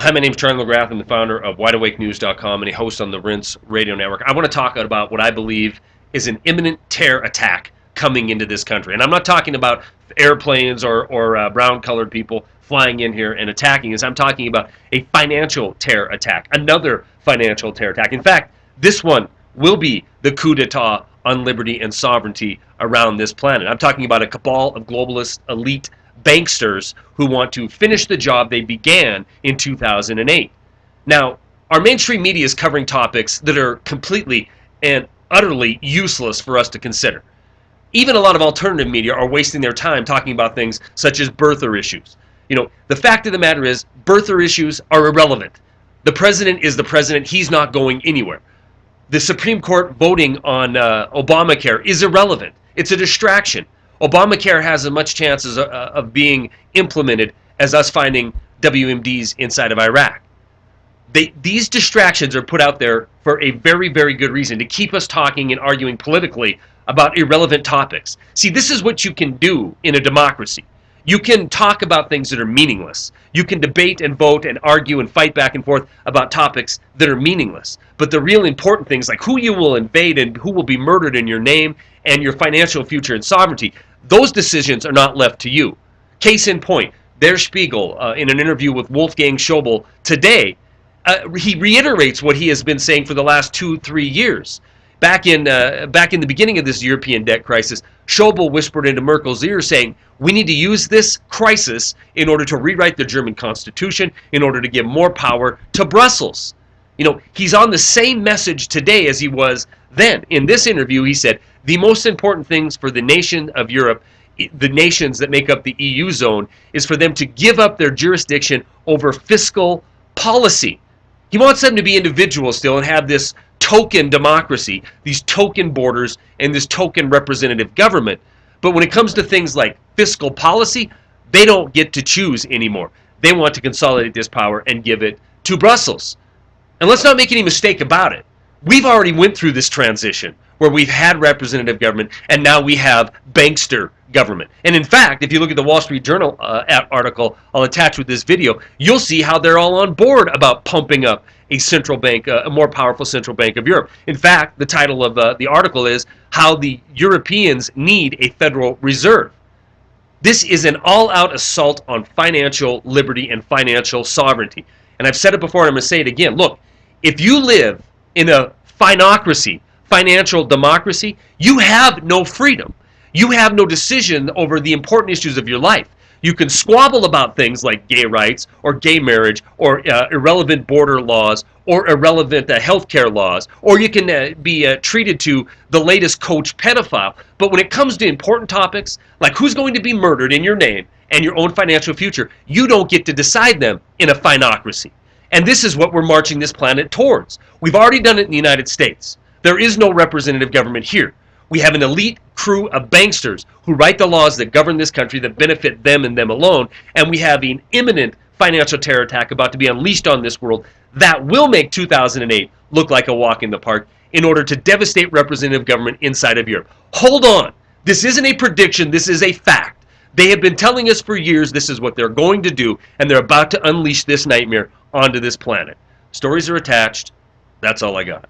Hi, my name is Charlie McGrath. I'm the founder of WideAwakeNews.com and a host on the Rinse Radio Network. I want to talk about what I believe is an imminent terror attack coming into this country. And I'm not talking about airplanes or brown-colored people flying in here and attacking us. I'm talking about a financial terror attack, another financial terror attack. In fact, this one will be the coup d'etat on liberty and sovereignty around this planet. I'm talking about a cabal of globalist elite banksters who want to finish the job they began in 2008. Now, our mainstream media is covering topics that are completely and utterly useless for us to consider. Even a lot of alternative media are wasting their time talking about things such as birther issues. You know, the fact of the matter is, birther issues are irrelevant. The president is the president. He's not going anywhere. The Supreme Court voting on Obamacare is irrelevant. It's a distraction. Obamacare has as much chances of being implemented as us finding WMDs inside of Iraq. These distractions are put out there for a very, very good reason, to keep us talking and arguing politically about irrelevant topics. See, this is what you can do in a democracy. You can talk about things that are meaningless. You can debate and vote and argue and fight back and forth about topics that are meaningless. But the real important things, like who you will invade and who will be murdered in your name and your financial future and sovereignty, those decisions are not left to you. Case in point, Der Spiegel, in an interview with Wolfgang Schäuble today, he reiterates what he has been saying for the last 2-3 years. Back in the beginning of this European debt crisis, Schäuble whispered into Merkel's ear saying, we need to use this crisis in order to rewrite the German constitution, in order to give more power to Brussels. You know, he's on the same message today as he was then. In this interview, he said, the most important things for the nation of Europe, the nations that make up the EU zone, is for them to give up their jurisdiction over fiscal policy. He wants them to be individuals still and have this token democracy, these token borders, and this token representative government. But when it comes to things like fiscal policy, they don't get to choose anymore. They want to consolidate this power and give it to Brussels. And let's not make any mistake about it. We've already went through this transition where we've had representative government and now we have bankster government. And in fact, if you look at the Wall Street Journal article I'll attach with this video, you'll see how they're all on board about pumping up a central bank, a more powerful central bank of Europe. In fact, the title of the article is How the Europeans Need a Federal Reserve. This is an all-out assault on financial liberty and financial sovereignty. And I've said it before and I'm going to say it again. Look, if you live in a finocracy, financial democracy, you have no freedom. You have no decision over the important issues of your life. You can squabble about things like gay rights or gay marriage or irrelevant border laws or irrelevant healthcare laws, or you can be treated to the latest coach pedophile. But when it comes to important topics like who's going to be murdered in your name and your own financial future, you don't get to decide them in a finocracy. And this is what we're marching this planet towards. We've already done it in the United States. There is no representative government here. We have an elite crew of banksters who write the laws that govern this country that benefit them and them alone, and we have an imminent financial terror attack about to be unleashed on this world that will make 2008 look like a walk in the park in order to devastate representative government inside of Europe. Hold on. This isn't a prediction. This is a fact. They have been telling us for years this is what they're going to do, and they're about to unleash this nightmare onto this planet. Stories are attached. That's all I got.